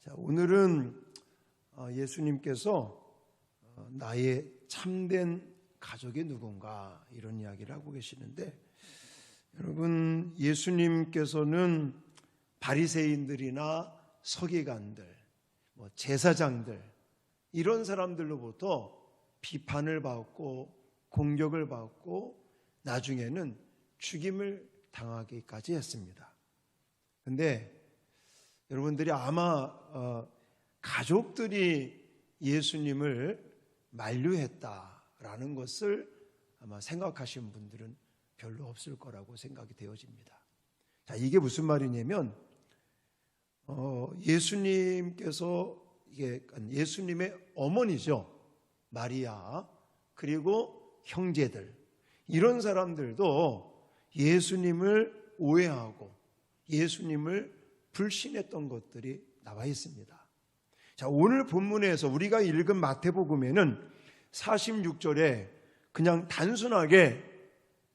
자, 오늘은 예수님께서 나의 참된 가족이 누군가 이런 이야기를 하고 계시는데, 여러분, 예수님께서는 바리새인들이나 서기관들, 제사장들 이런 사람들로부터 비판을 받고 공격을 받고 나중에는 죽임을 당하기까지 했습니다. 그런데 여러분들이 아마 가족들이 예수님을 만류했다라는 것을 아마 생각하신 분들은 별로 없을 거라고 생각이 되어집니다. 자, 이게 무슨 말이냐면 예수님의 어머니죠, 마리아, 그리고 형제들, 이런 사람들도 예수님을 오해하고 예수님을 불신했던 것들이 나와 있습니다. 자, 오늘 본문에서 우리가 읽은 마태복음에는 46절에 그냥 단순하게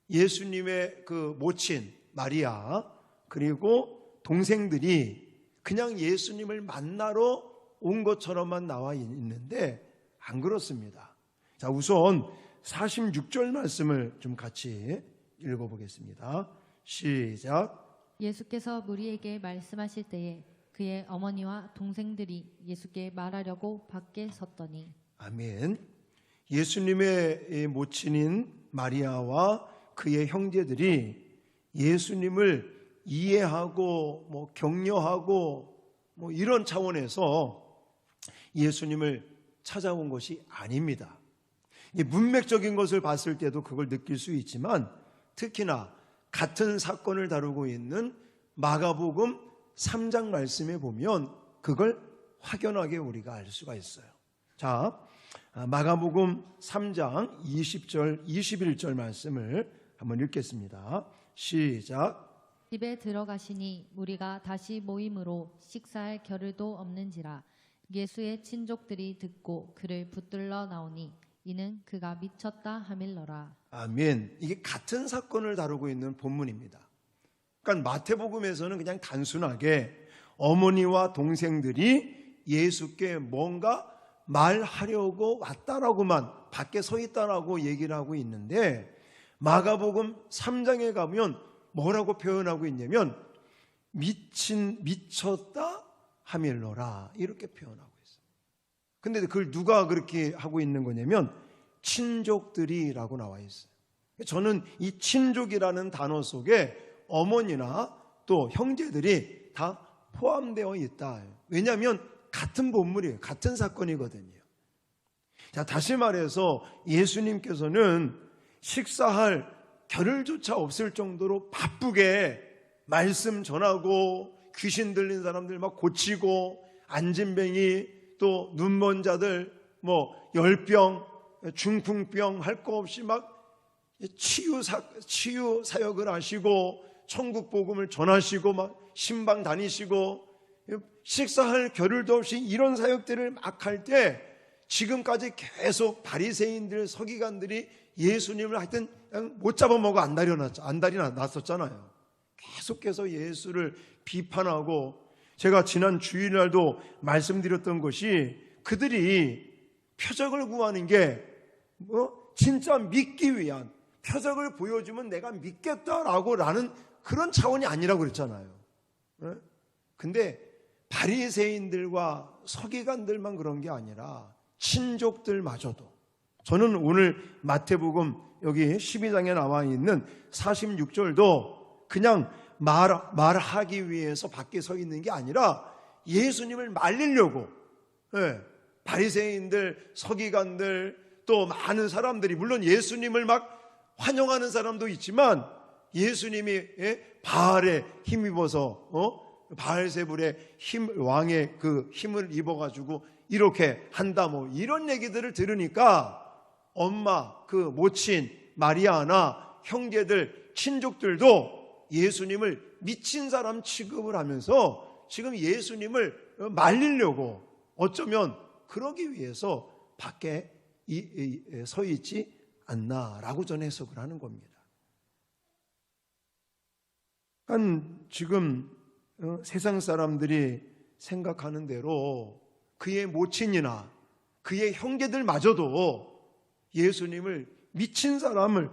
예수님의 그 모친 마리아 그리고 동생들이 그냥 예수님을 만나러 온 것처럼만 나와 있는데 안 그렇습니다. 자, 우선 46절 말씀을 좀 같이 읽어보겠습니다. 시작. 예수께서 무리에게 말씀하실 때에 그의 어머니와 동생들이 예수께 말하려고 밖에 섰더니. 아멘. 예수님의 모친인 마리아와 그의 형제들이 예수님을 이해하고 격려하고 이런 차원에서 예수님을 찾아온 것이 아닙니다. 문맥적인 것을 봤을 때도 그걸 느낄 수 있지만, 특히나 같은 사건을 다루고 있는 마가복음 3장 말씀에 보면 그걸 확연하게 우리가 알 수가 있어요. 자, 마가복음 3장 20절 21절 말씀을 한번 읽겠습니다. 시작. 집에 들어가시니 무리가 다시 모임으로 식사할 겨를도 없는지라 예수의 친족들이 듣고 그를 붙들러 나오니 이는 그가 미쳤다 하밀러라. 아멘. 이게 같은 사건을 다루고 있는 본문입니다. 그러니까 마태복음에서는 그냥 단순하게 어머니와 동생들이 예수께 뭔가 말하려고 왔다라고만, 밖에 서 있다라고 얘기를 하고 있는데, 마가복음 3장에 가면 뭐라고 표현하고 있냐면 미쳤다 하밀러라 이렇게 표현하고 있어요. 근데 그걸 누가 그렇게 하고 있는 거냐면 친족들이라고 나와 있어요. 저는 이 친족이라는 단어 속에 어머니나 또 형제들이 다 포함되어 있다. 왜냐하면 같은 본물이에요. 같은 사건이거든요. 자, 다시 말해서 예수님께서는 식사할 겨를조차 없을 정도로 바쁘게 말씀 전하고 귀신 들린 사람들 막 고치고 안진뱅이 또 눈먼 자들 열병 중풍병 할 거 없이 막 치유 사역을 하시고 천국 복음을 전하시고 막 신방 다니시고 식사할 겨를도 없이 이런 사역들을 막 할 때 지금까지 계속 바리새인들 서기관들이 예수님을 하여튼 못 잡아먹어 안달이 났었잖아요. 계속해서 예수를 비판하고, 제가 지난 주일날도 말씀드렸던 것이 그들이 표적을 구하는 게 진짜 믿기 위한, 표적을 보여주면 내가 믿겠다라는 그런 차원이 아니라고 그랬잖아요. 근데 바리새인들과 서기관들만 그런 게 아니라 친족들마저도, 저는 오늘 마태복음 여기 12장에 나와 있는 46절도 그냥 말하기 위해서 밖에 서 있는 게 아니라 예수님을 말리려고, 바리새인들, 서기관들, 또 많은 사람들이, 물론 예수님을 막 환영하는 사람도 있지만 예수님이 바알에 힘입어서 바알세불의 왕의 그 힘을 입어가지고 이렇게 한다 이런 얘기들을 들으니까 엄마, 그 모친 마리아나 형제들, 친족들도 예수님을 미친 사람 취급을 하면서 지금 예수님을 말리려고, 어쩌면 그러기 위해서 밖에 서 있지 않나라고 저는 해석을 하는 겁니다. 그러니까 지금 세상 사람들이 생각하는 대로 그의 모친이나 그의 형제들마저도 예수님을 미친 사람을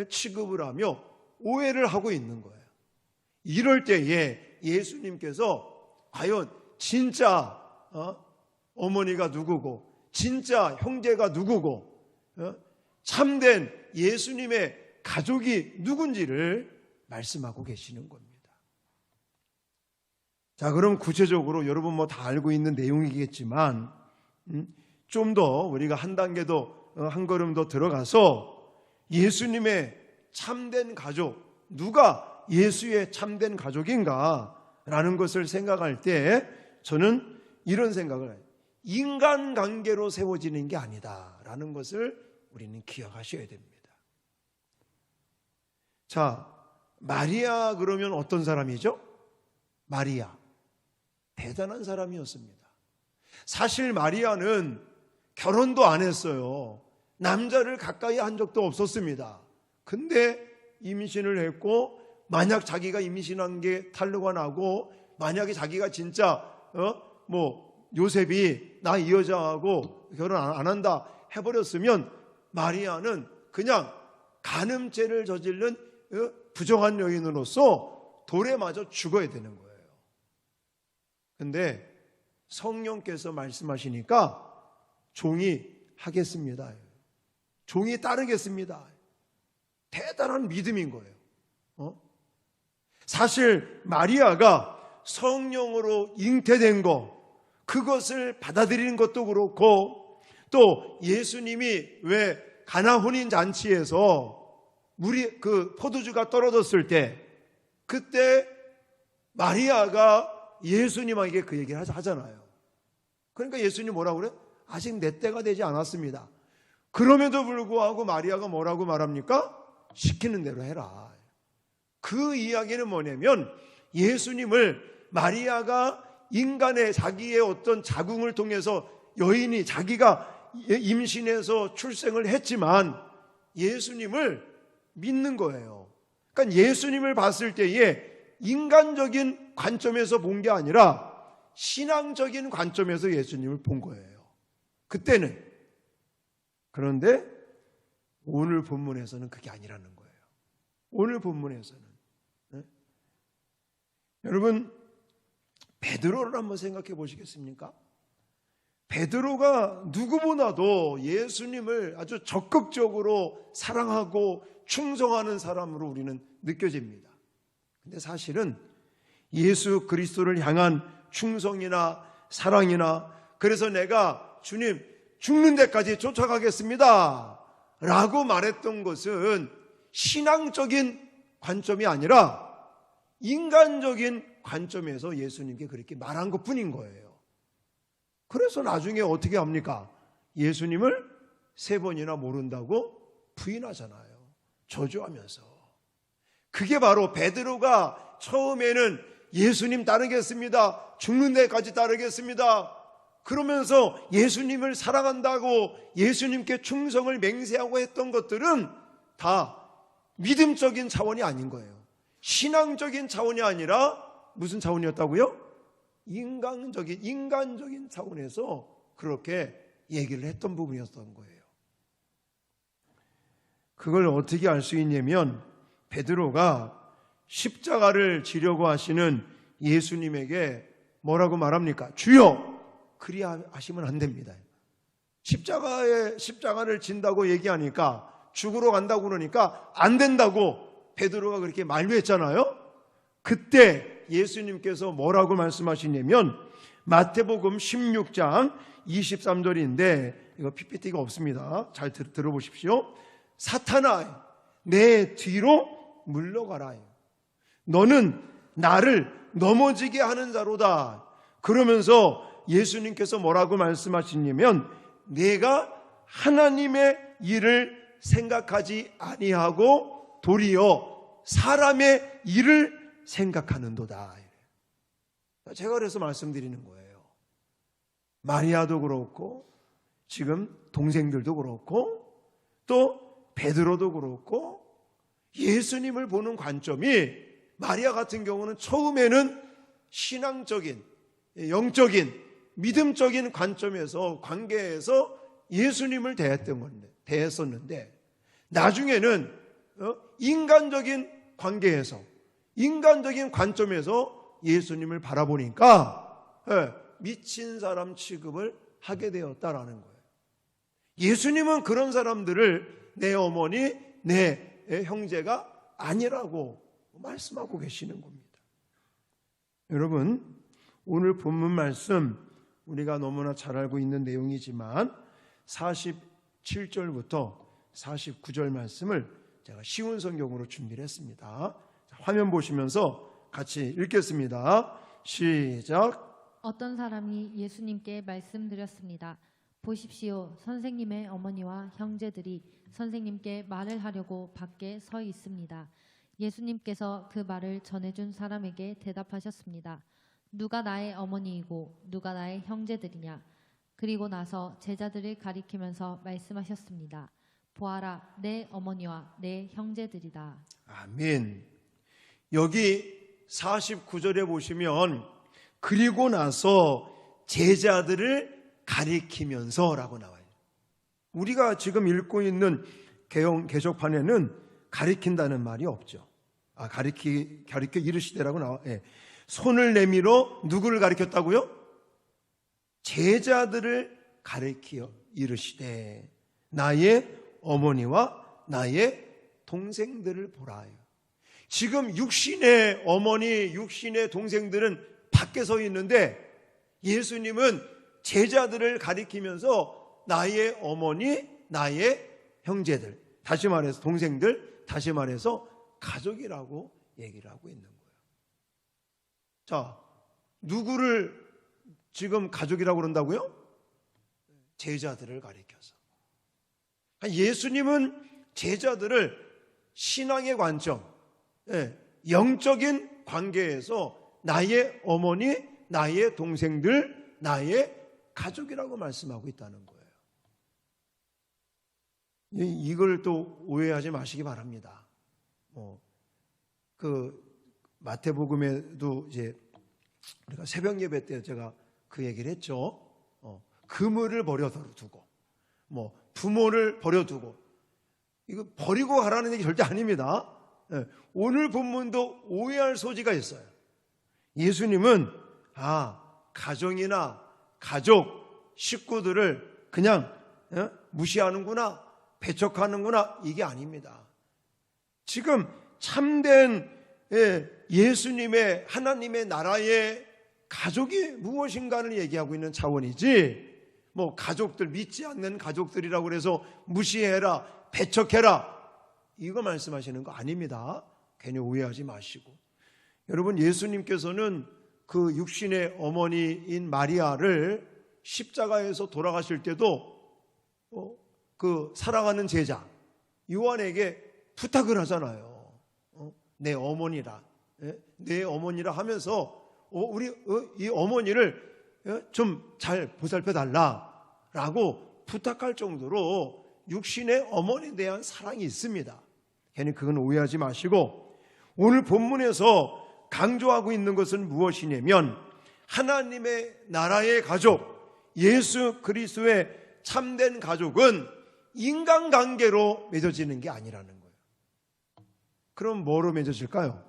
취급을 하며 오해를 하고 있는 거예요. 이럴 때에 예수님께서 과연 진짜 어머니가 누구고 진짜 형제가 누구고 참된 예수님의 가족이 누군지를 말씀하고 계시는 겁니다. 자, 그럼 구체적으로 여러분 뭐 다 알고 있는 내용이겠지만 좀 더 우리가 한 단계 더 한 걸음 더 들어가서 예수님의 참된 가족, 누가 예수의 참된 가족인가라는 것을 생각할 때 저는 이런 생각을 해요. 인간관계로 세워지는 게 아니다라는 것을 우리는 기억하셔야 됩니다. 자, 마리아 그러면 어떤 사람이죠? 마리아, 대단한 사람이었습니다. 사실 마리아는 결혼도 안 했어요. 남자를 가까이 한 적도 없었습니다. 근데 임신을 했고, 만약 자기가 임신한 게 탄로가 나고, 만약에 자기가 진짜 요셉이 나 이 여자하고 결혼 안 한다 해버렸으면 마리아는 그냥 간음죄를 저지른 부정한 여인으로서 돌에 맞아 죽어야 되는 거예요. 근데 성령께서 말씀하시니까 종이 하겠습니다. 종이 따르겠습니다. 대단한 믿음인 거예요. 사실 마리아가 성령으로 잉태된 거, 그것을 받아들이는 것도 그렇고, 또 예수님이 왜 가나 혼인 잔치에서 그 포도주가 떨어졌을 때, 그때 마리아가 예수님에게 그 얘기를 하잖아요. 그러니까 예수님 뭐라고 그래? 아직 내 때가 되지 않았습니다. 그럼에도 불구하고 마리아가 뭐라고 말합니까? 시키는 대로 해라. 그 이야기는 뭐냐면 예수님을 마리아가 인간의 자기의 어떤 자궁을 통해서 여인이 자기가 임신해서 출생을 했지만 예수님을 믿는 거예요. 그러니까 예수님을 봤을 때에 인간적인 관점에서 본 게 아니라 신앙적인 관점에서 예수님을 본 거예요. 그때는. 그런데 오늘 본문에서는 그게 아니라는 거예요. 오늘 본문에서는. 네? 여러분, 베드로를 한번 생각해 보시겠습니까? 베드로가 누구보다도 예수님을 아주 적극적으로 사랑하고 충성하는 사람으로 우리는 느껴집니다. 근데 사실은 예수 그리스도를 향한 충성이나 사랑이나 그래서 내가 주님 죽는 데까지 쫓아가겠습니다 라고 말했던 것은 신앙적인 관점이 아니라 인간적인 관점에서 예수님께 그렇게 말한 것뿐인 거예요. 그래서 나중에 어떻게 합니까? 예수님을 3번이나 모른다고 부인하잖아요. 저주하면서. 그게 바로 베드로가 처음에는 예수님 따르겠습니다. 죽는 데까지 따르겠습니다. 그러면서 예수님을 사랑한다고 예수님께 충성을 맹세하고 했던 것들은 다 믿음적인 차원이 아닌 거예요. 신앙적인 차원이 아니라 무슨 차원이었다고요? 인간적인 차원에서 그렇게 얘기를 했던 부분이었던 거예요. 그걸 어떻게 알 수 있냐면 베드로가 십자가를 지려고 하시는 예수님에게 뭐라고 말합니까? 주여! 그리하시면 안 됩니다. 십자가를 진다고 얘기하니까 죽으러 간다고 그러니까 안 된다고 베드로가 그렇게 만류했잖아요. 그때 예수님께서 뭐라고 말씀하시냐면 마태복음 16장 23절인데 이거 PPT가 없습니다. 잘 들어보십시오. 사탄아 내 뒤로 물러가라. 너는 나를 넘어지게 하는 자로다. 그러면서 예수님께서 뭐라고 말씀하시냐면 내가 하나님의 일을 생각하지 아니하고 도리어 사람의 일을 생각하는도다. 제가 그래서 말씀드리는 거예요. 마리아도 그렇고 지금 동생들도 그렇고 또 베드로도 그렇고 예수님을 보는 관점이 마리아 같은 경우는 처음에는 신앙적인 영적인 믿음적인 관점에서 관계에서 예수님을 대했었는데 나중에는 인간적인 관계에서 인간적인 관점에서 예수님을 바라보니까 미친 사람 취급을 하게 되었다라는 거예요. 예수님은 그런 사람들을 내 어머니, 내 형제가 아니라고 말씀하고 계시는 겁니다. 여러분, 오늘 본문 말씀 우리가 너무나 잘 알고 있는 내용이지만 47절부터 49절 말씀을 제가 쉬운 성경으로 준비를 했습니다. 화면 보시면서 같이 읽겠습니다. 시작. 어떤 사람이 예수님께 말씀드렸습니다. 보십시오. 선생님의 어머니와 형제들이 선생님께 말을 하려고 밖에 서 있습니다. 예수님께서 그 말을 전해준 사람에게 대답하셨습니다. 누가 나의 어머니이고 누가 나의 형제들이냐? 그리고 나서 제자들을 가리키면서 말씀하셨습니다. 보아라, 내 어머니와 내 형제들이다. 아멘. 여기 49절에 보시면 그리고 나서 제자들을 가리키면서라고 나와요. 우리가 지금 읽고 있는 개정판에는 가리킨다는 말이 없죠. 가리켜 이르시되라고 나와. 손을 내밀어 누구를 가리켰다고요? 제자들을 가리켜 이르시되 나의 어머니와 나의 동생들을 보라요. 지금 육신의 어머니, 육신의 동생들은 밖에 서 있는데 예수님은 제자들을 가리키면서 나의 어머니, 나의 형제들, 다시 말해서 동생들, 다시 말해서 가족이라고 얘기를 하고 있는 거예요. 자, 누구를 지금 가족이라고 그런다고요? 제자들을 가리켜서. 예수님은 제자들을 신앙의 관점, 영적인 관계에서 나의 어머니, 나의 동생들, 나의 가족이라고 말씀하고 있다는 거예요. 이걸 또 오해하지 마시기 바랍니다. 마태복음에도 이제 우리가 새벽 예배 때 제가 그 얘기를 했죠. 그물을 버려두고, 부모를 버려두고, 이거 버리고 가라는 얘기 절대 아닙니다. 오늘 본문도 오해할 소지가 있어요. 예수님은 가정이나 가족, 식구들을 그냥 무시하는구나, 배척하는구나, 이게 아닙니다. 지금 참된 예수님의 하나님의 나라의 가족이 무엇인가를 얘기하고 있는 차원이지, 가족들, 믿지 않는 가족들이라고 그래서 무시해라, 배척해라, 이거 말씀하시는 거 아닙니다. 괜히 오해하지 마시고. 여러분, 예수님께서는 그 육신의 어머니인 마리아를 십자가에서 돌아가실 때도 그 사랑하는 제자 요한에게 부탁을 하잖아요. 내 어머니라, 내 어머니라 하면서 우리 이 어머니를 좀 잘 보살펴 달라라고 부탁할 정도로 육신의 어머니에 대한 사랑이 있습니다. 괜히 그건 오해하지 마시고, 오늘 본문에서 강조하고 있는 것은 무엇이냐면 하나님의 나라의 가족, 예수 그리스도의 참된 가족은 인간관계로 맺어지는 게 아니라는 거예요. 그럼 뭐로 맺어질까요?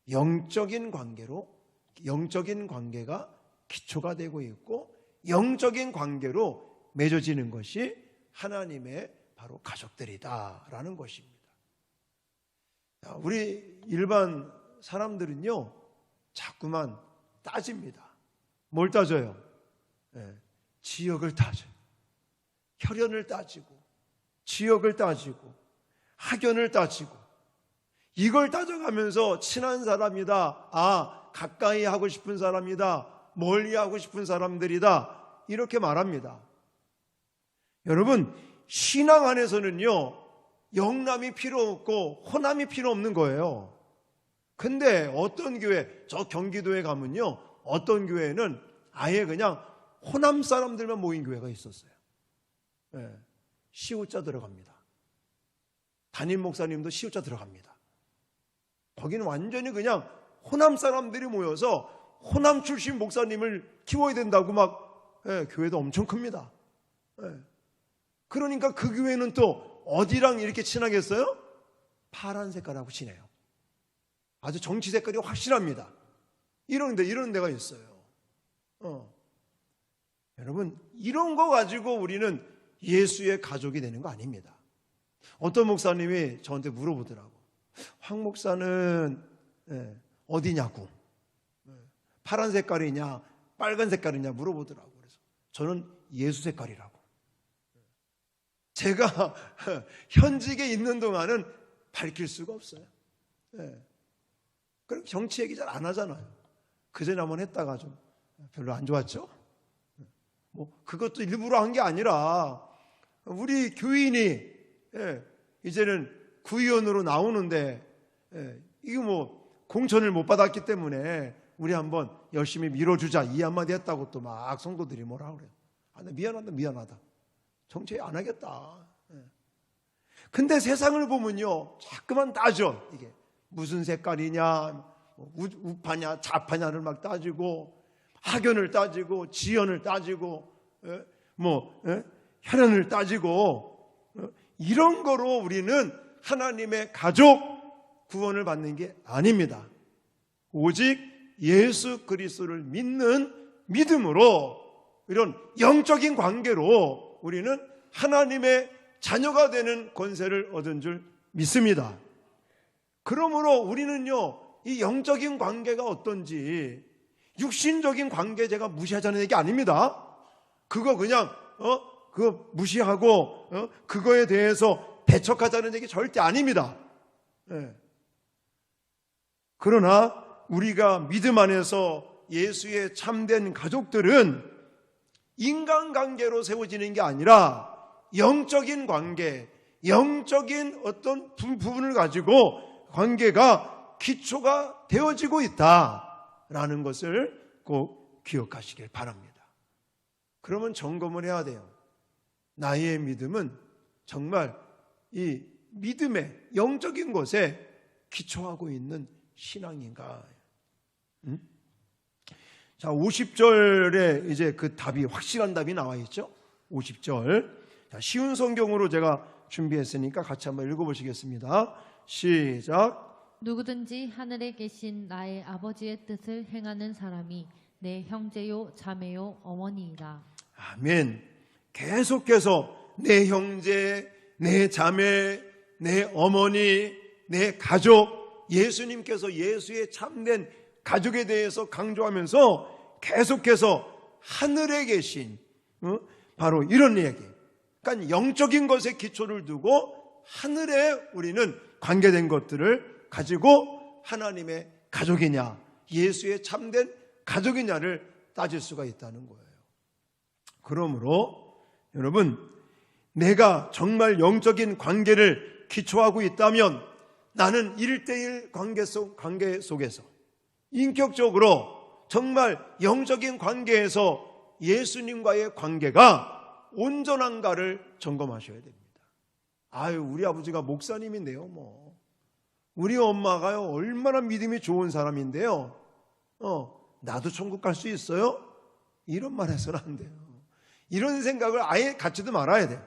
영적인 관계로, 영적인 관계가 기초가 되고 있고 영적인 관계로 맺어지는 것이 하나님의 바로 가족들이다라는 것입니다. 우리 일반 사람들은요, 자꾸만 따집니다. 뭘 따져요? 지역을 따져요. 혈연을 따지고, 지역을 따지고, 학연을 따지고, 이걸 따져가면서 친한 사람이다, 가까이 하고 싶은 사람이다, 멀리 하고 싶은 사람들이다, 이렇게 말합니다. 여러분, 신앙 안에서는요, 영남이 필요 없고 호남이 필요 없는 거예요. 근데 어떤 교회, 저 경기도에 가면요, 어떤 교회는 아예 그냥 호남 사람들만 모인 교회가 있었어요. 시우자 들어갑니다. 담임 목사님도 시우자 들어갑니다. 거기는 완전히 그냥 호남 사람들이 모여서 호남 출신 목사님을 키워야 된다고 막 교회도 엄청 큽니다. 그러니까 그 교회는 또 어디랑 이렇게 친하겠어요? 파란 색깔하고 친해요. 아주 정치 색깔이 확실합니다. 이런 데가 있어요. 여러분, 이런 거 가지고 우리는 예수의 가족이 되는 거 아닙니다. 어떤 목사님이 저한테 물어보더라고. 황 목사는 어디냐고, 파란 색깔이냐 빨간 색깔이냐 물어보더라고. 그래서 저는 예수 색깔이라고. 제가 현직에 있는 동안은 밝힐 수가 없어요. 그럼 정치 얘기 잘 안 하잖아요. 그전에 한번 했다가 좀 별로 안 좋았죠. 뭐 그것도 일부러 한 게 아니라 우리 교인이 이제는 구의원으로 나오는데 이게 뭐 공천을 못 받았기 때문에 우리 한번 열심히 밀어주자 이 한마디 했다고 또 막 성도들이 뭐라 그래요. 나 미안하다. 정치 안 하겠다. 근데 세상을 보면요, 자꾸만 따져. 이게 무슨 색깔이냐, 우파냐 좌파냐를 막 따지고, 학연을 따지고, 지연을 따지고, 혈연을 따지고, 이런 거로 우리는 하나님의 가족 구원을 받는 게 아닙니다. 오직 예수 그리스도를 믿는 믿음으로, 이런 영적인 관계로 우리는 하나님의 자녀가 되는 권세를 얻은 줄 믿습니다. 그러므로 우리는요, 이 영적인 관계가 어떤지, 육신적인 관계 제가 무시하자는 얘기 아닙니다. 그거 그냥 그거 무시하고 그거에 대해서 배척하자는 얘기 절대 아닙니다. 그러나 우리가 믿음 안에서 예수의 참된 가족들은 인간관계로 세워지는 게 아니라 영적인 관계, 영적인 어떤 부분을 가지고 관계가 기초가 되어지고 있다라는 것을 꼭 기억하시길 바랍니다. 그러면 점검을 해야 돼요. 나의 믿음은 정말 이 믿음의 영적인 것에 기초하고 있는 신앙인가? 자, 50절에 이제 그 답이, 확실한 답이 나와 있죠. 50절. 자, 쉬운 성경으로 제가 준비했으니까 같이 한번 읽어보시겠습니다. 시작. 누구든지 하늘에 계신 나의 아버지의 뜻을 행하는 사람이 내 형제요 자매요 어머니이다. 아멘. 계속해서 내 형제, 내 자매, 내 어머니, 내 가족, 예수님께서 예수의 참된 가족에 대해서 강조하면서 계속해서 하늘에 계신 바로 이런 얘기. 그러니까 영적인 것에 기초를 두고 하늘에 우리는 관계된 것들을 가지고 하나님의 가족이냐, 예수의 참된 가족이냐를 따질 수가 있다는 거예요. 그러므로 여러분, 내가 정말 영적인 관계를 기초하고 있다면 나는 1대1 관계 속에서 인격적으로 정말 영적인 관계에서 예수님과의 관계가 온전한가를 점검하셔야 됩니다. 우리 아버지가 목사님인데요, 뭐. 우리 엄마가요, 얼마나 믿음이 좋은 사람인데요. 나도 천국 갈 수 있어요? 이런 말 해서는 안 돼요. 이런 생각을 아예 갖지도 말아야 돼요.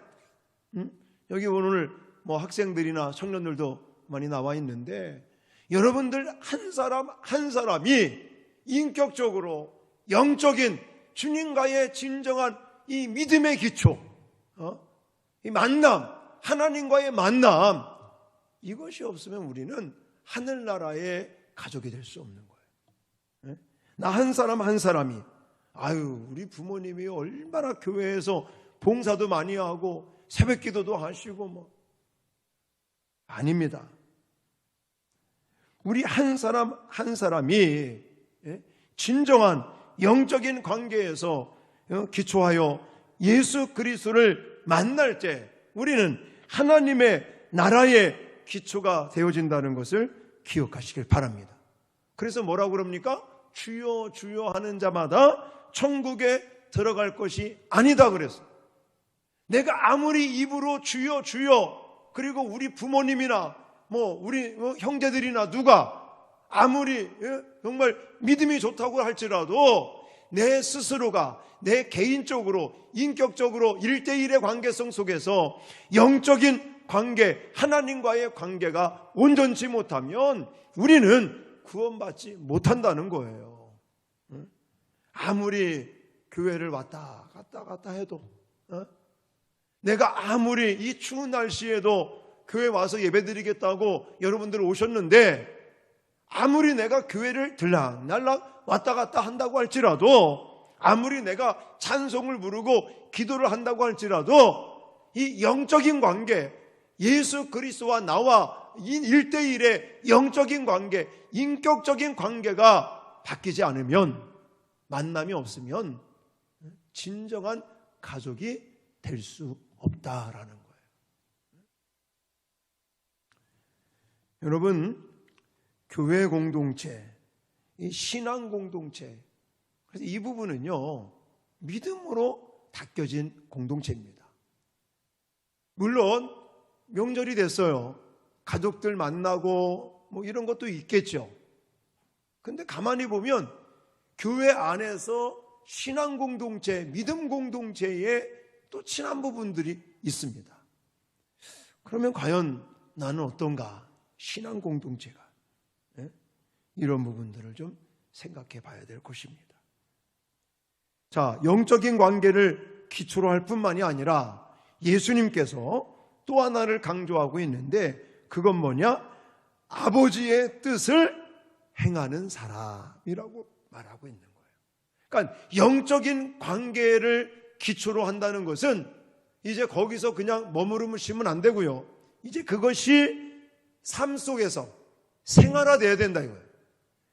여기 오늘 뭐 학생들이나 청년들도 많이 나와 있는데, 여러분들 한 사람 한 사람이 인격적으로 영적인 주님과의 진정한 이 믿음의 기초, 이 만남, 하나님과의 만남, 이것이 없으면 우리는 하늘나라의 가족이 될 수 없는 거예요. 나 한 사람 한 사람이, 우리 부모님이 얼마나 교회에서 봉사도 많이 하고 새벽 기도도 하시고 뭐. 아닙니다. 우리 한 사람 한 사람이 진정한 영적인 관계에서 기초하여 예수 그리스도를 만날 때 우리는 하나님의 나라의 기초가 되어진다는 것을 기억하시길 바랍니다. 그래서 뭐라고 그럽니까? 주여 주여 하는 자마다 천국에 들어갈 것이 아니다 그랬어요. 내가 아무리 입으로 주여 주여, 그리고 우리 부모님이나 뭐 우리 형제들이나 누가 아무리 정말 믿음이 좋다고 할지라도 내 스스로가 내 개인적으로 인격적으로 1대1의 관계성 속에서 영적인 관계, 하나님과의 관계가 온전치 못하면 우리는 구원받지 못한다는 거예요. 아무리 교회를 왔다 갔다 해도, 내가 아무리 이 추운 날씨에도 교회 와서 예배드리겠다고 여러분들 오셨는데, 아무리 내가 교회를 들락날락 왔다 갔다 한다고 할지라도, 아무리 내가 찬송을 부르고 기도를 한다고 할지라도 이 영적인 관계, 예수 그리스도와 나와 1대1의 영적인 관계, 인격적인 관계가 바뀌지 않으면, 만남이 없으면 진정한 가족이 될 수 없다라는 거예요. 여러분, 교회 공동체, 이 신앙 공동체, 그래서 이 부분은요, 믿음으로 닦여진 공동체입니다. 물론 명절이 됐어요. 가족들 만나고 뭐 이런 것도 있겠죠. 근데 가만히 보면 교회 안에서 신앙 공동체, 믿음 공동체에 또 친한 부분들이 있습니다. 그러면 과연 나는 어떤가? 신앙 공동체가. 이런 부분들을 좀 생각해 봐야 될 것입니다. 자, 영적인 관계를 기초로 할 뿐만이 아니라 예수님께서 또 하나를 강조하고 있는데, 그건 뭐냐? 아버지의 뜻을 행하는 사람이라고 말하고 있는 거예요. 그러니까 영적인 관계를 기초로 한다는 것은 이제 거기서 그냥 머무르시면 안 되고요. 이제 그것이 삶 속에서 생활화되어야 된다 이거예요.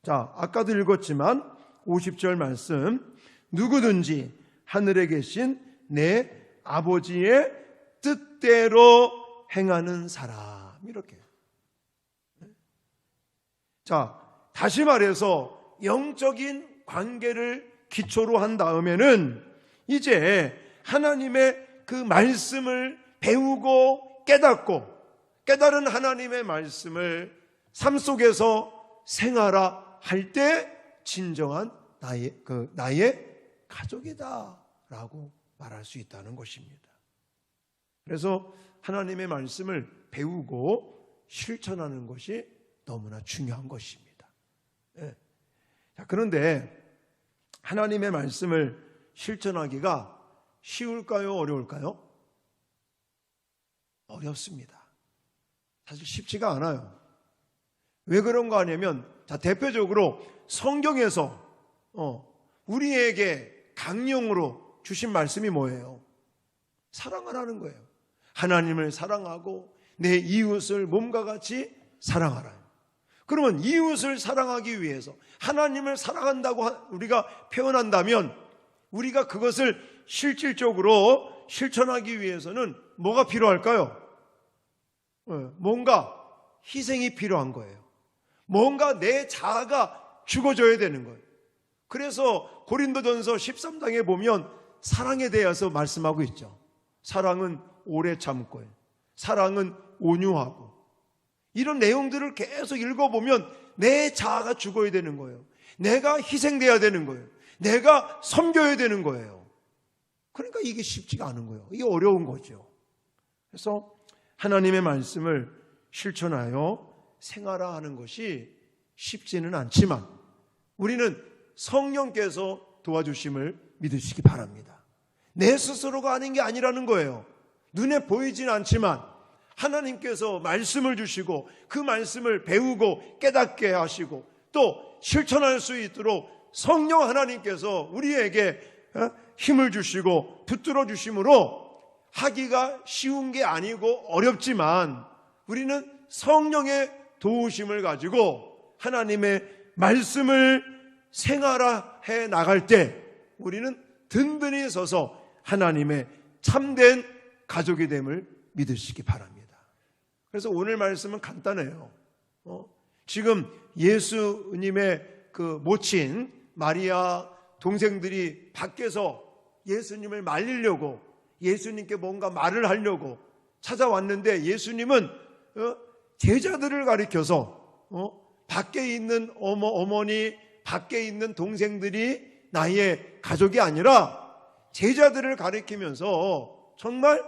자, 아까도 읽었지만 50절 말씀, 누구든지 하늘에 계신 내 아버지의 뜻대로 행하는 사람, 이렇게. 자, 다시 말해서 영적인 관계를 기초로 한 다음에는 이제 하나님의 그 말씀을 배우고 깨달은 하나님의 말씀을 삶 속에서 생활화할 때 진정한 나의 가족이다라고 말할 수 있다는 것입니다. 그래서 하나님의 말씀을 배우고 실천하는 것이 너무나 중요한 것입니다. 자, 그런데 하나님의 말씀을 실천하기가 쉬울까요? 어려울까요? 어렵습니다. 사실 쉽지가 않아요. 왜 그런 거 아니면, 자, 대표적으로 성경에서 우리에게 강령으로 주신 말씀이 뭐예요? 사랑하라는 거예요. 하나님을 사랑하고 내 이웃을 몸과 같이 사랑하라. 그러면 이웃을 사랑하기 위해서 하나님을 사랑한다고 우리가 표현한다면, 우리가 그것을 실질적으로 실천하기 위해서는 뭐가 필요할까요? 뭔가 희생이 필요한 거예요. 뭔가 내 자아가 죽어져야 되는 거예요. 그래서 고린도전서 13장에 보면 사랑에 대해서 말씀하고 있죠. 사랑은 오래 참고, 사랑은 온유하고, 이런 내용들을 계속 읽어보면 내 자아가 죽어야 되는 거예요. 내가 희생돼야 되는 거예요. 내가 섬겨야 되는 거예요. 그러니까 이게 쉽지가 않은 거예요. 이게 어려운 거죠. 그래서 하나님의 말씀을 실천하여 생활화하는 것이 쉽지는 않지만 우리는 성령께서 도와주심을 믿으시기 바랍니다. 내 스스로가 아닌 게 아니라는 거예요. 눈에 보이진 않지만 하나님께서 말씀을 주시고 그 말씀을 배우고 깨닫게 하시고 또 실천할 수 있도록 성령 하나님께서 우리에게 힘을 주시고 붙들어 주심으로 하기가 쉬운 게 아니고 어렵지만 우리는 성령의 도우심을 가지고 하나님의 말씀을 생활화해 나갈 때 우리는 든든히 서서 하나님의 참된 가족이 됨을 믿으시기 바랍니다. 그래서 오늘 말씀은 간단해요. 지금 예수님의 그 모친 마리아 동생들이 밖에서 예수님을 말리려고 예수님께 뭔가 말을 하려고 찾아왔는데 예수님은 제자들을 가리켜서 밖에 있는 어머니, 밖에 있는 동생들이 나의 가족이 아니라 제자들을 가리키면서 정말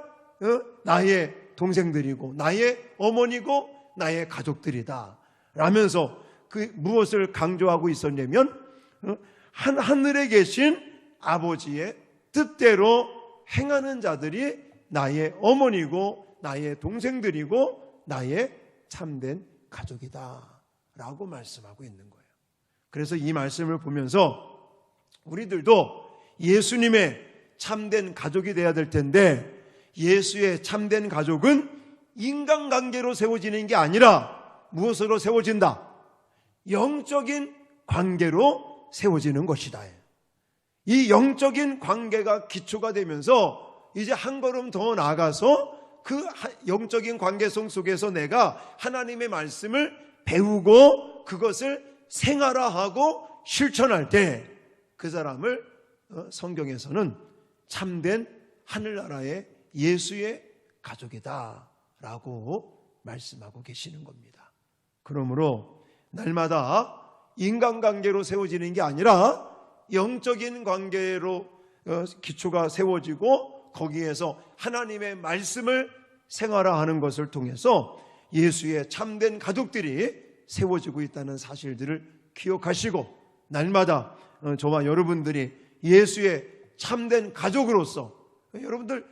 나의 동생들이고 나의 어머니고 나의 가족들이다 라면서 그 무엇을 강조하고 있었냐면 하늘에 계신 아버지의 뜻대로 행하는 자들이 나의 어머니고 나의 동생들이고 나의 참된 가족이다 라고 말씀하고 있는 거예요. 그래서 이 말씀을 보면서 우리들도 예수님의 참된 가족이 되어야 될 텐데, 예수의 참된 가족은 인간관계로 세워지는 게 아니라 무엇으로 세워진다? 영적인 관계로 세워지는 것이다. 이 영적인 관계가 기초가 되면서 이제 한 걸음 더 나아가서 그 영적인 관계성 속에서 내가 하나님의 말씀을 배우고 그것을 생활화하고 실천할 때 그 사람을 성경에서는 참된 하늘나라의 예수의 가족이다 라고 말씀하고 계시는 겁니다. 그러므로 날마다 인간관계로 세워지는 게 아니라 영적인 관계로 기초가 세워지고 거기에서 하나님의 말씀을 생활화하는 것을 통해서 예수의 참된 가족들이 세워지고 있다는 사실들을 기억하시고 날마다 저와 여러분들이 예수의 참된 가족으로서, 여러분들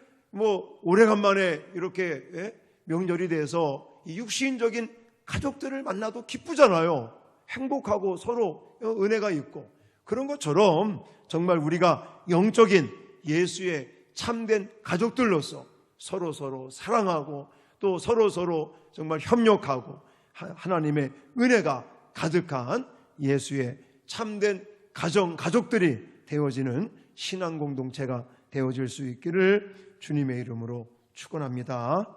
오래간만에 이렇게 명절이 돼서 육신적인 가족들을 만나도 기쁘잖아요. 행복하고 서로 은혜가 있고, 그런 것처럼 정말 우리가 영적인 예수의 참된 가족들로서 서로 사랑하고 또 서로 정말 협력하고 하나님의 은혜가 가득한 예수의 참된 가족들이 되어지는 신앙 공동체가 되어질 수 있기를 주님의 이름으로 축원합니다.